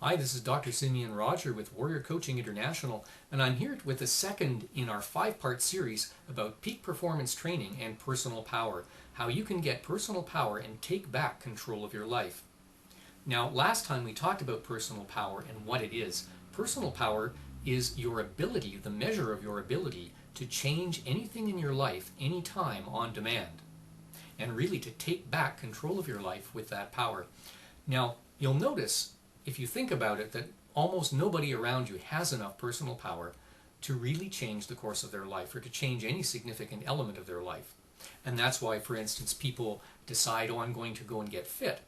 Hi, this is Dr. Simeon Roger with Warrior Coaching International, and I'm here with the second in our 5-part series about peak performance training and personal power, how you can get personal power and take back control of your life. Now, last time we talked about personal power and what it is. Personal power is your ability, the measure of your ability to change anything in your life anytime on demand, and really to take back control of your life with that power. Now, you'll notice, if you think about it, that almost nobody around you has enough personal power to really change the course of their life or to change any significant element of their life. And that's why, for instance, people decide, oh, I'm going to go and get fit.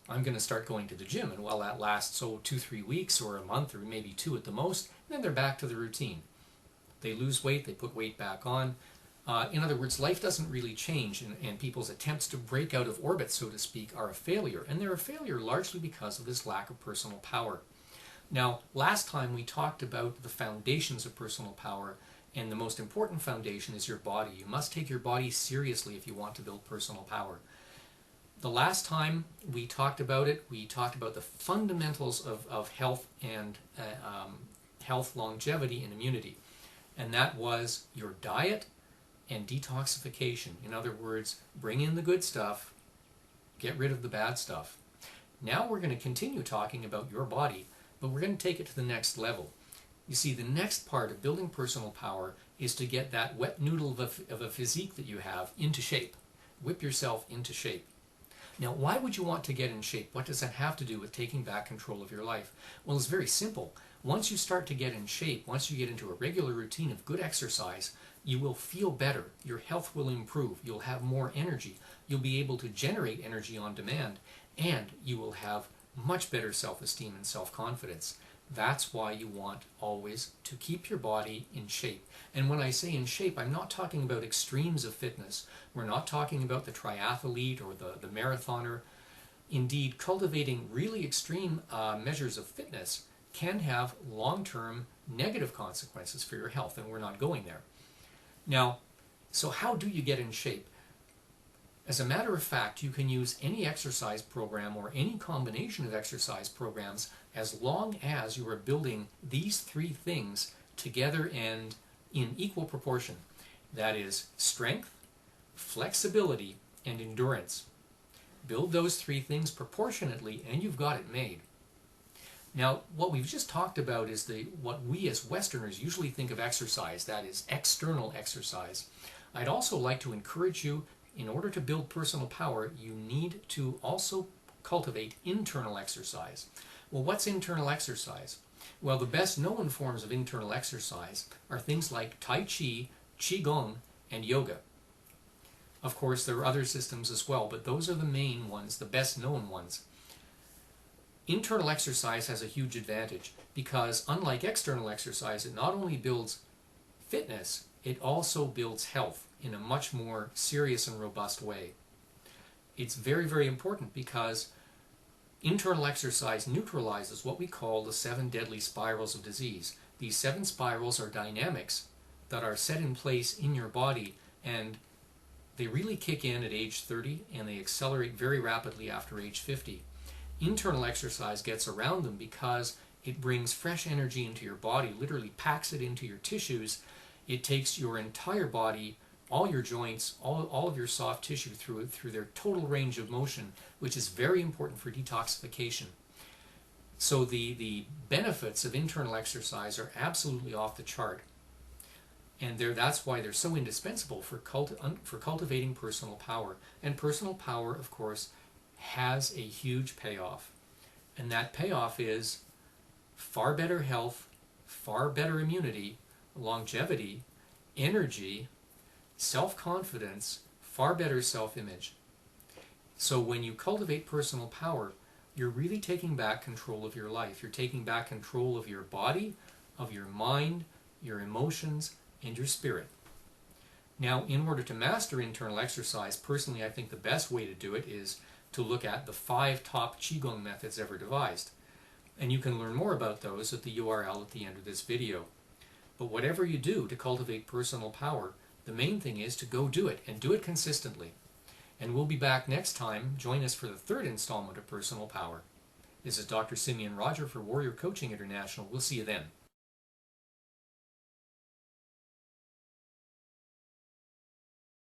I'm going to start going to the gym, and while that lasts 2-3 weeks or a month or maybe 2 at the most, then they're back to the routine. They lose weight, they put weight back on. In other words, life doesn't really change, and people's attempts to break out of orbit, so to speak, are a failure. And they're a failure largely because of this lack of personal power. Now, last time we talked about the foundations of personal power, and the most important foundation is your body. You must take your body seriously if you want to build personal power. The last time we talked about it, we talked about the fundamentals of health and health, longevity, and immunity. And that was your diet and detoxification. In other words, bring in the good stuff, get rid of the bad stuff. Now we're going to continue talking about your body, but we're going to take it to the next level. You see, the next part of building personal power is to get that wet noodle of a physique that you have into shape. Whip yourself into shape. Now, why would you want to get in shape? What does that have to do with taking back control of your life? Well, it's very simple. Once you start to get in shape, once you get into a regular routine of good exercise, you will feel better. Your health will improve. You'll have more energy. You'll be able to generate energy on demand, and you will have much better self-esteem and self-confidence. That's why you want always to keep your body in shape. And when I say in shape, I'm not talking about extremes of fitness. We're not talking about the triathlete or the marathoner. Indeed, cultivating really extreme measures of fitness can have long-term negative consequences for your health, and we're not going there. Now, so how do you get in shape? As a matter of fact, you can use any exercise program or any combination of exercise programs as long as you are building these 3 things together and in equal proportion. That is strength, flexibility, and endurance. Build those 3 things proportionately and you've got it made. Now, what we've just talked about is what we as Westerners usually think of exercise, that is external exercise. I'd also like to encourage you, in order to build personal power, you need to also cultivate internal exercise. Well, what's internal exercise? Well, the best known forms of internal exercise are things like Tai Chi, Qigong, and yoga. Of course, there are other systems as well, but those are the main ones, the best known ones. Internal exercise has a huge advantage because, unlike external exercise, it not only builds fitness, it also builds health in a much more serious and robust way. It's very, very important because internal exercise neutralizes what we call the 7 deadly spirals of disease. These 7 spirals are dynamics that are set in place in your body, and they really kick in at age 30 and they accelerate very rapidly after age 50. Internal exercise gets around them because it brings fresh energy into your body, literally packs it into your tissues. It takes your entire body, all your joints, all of your soft tissue through their total range of motion, which is very important for detoxification. So the benefits of internal exercise are absolutely off the chart. And that's why they're so indispensable for cultivating personal power. And personal power, of course, has a huge payoff. And that payoff is far better health, far better immunity, longevity, energy, self-confidence, far better self-image. So when you cultivate personal power, you're really taking back control of your life. You're taking back control of your body, of your mind, your emotions, and your spirit. Now, in order to master internal exercise, personally, I think the best way to do it is to look at the 5 top Qigong methods ever devised. And you can learn more about those at the URL at the end of this video. But whatever you do to cultivate personal power, the main thing is to go do it, and do it consistently. And we'll be back next time. Join us for the 3rd installment of Personal Power. This is Dr. Simeon Roger for Warrior Coaching International. We'll see you then.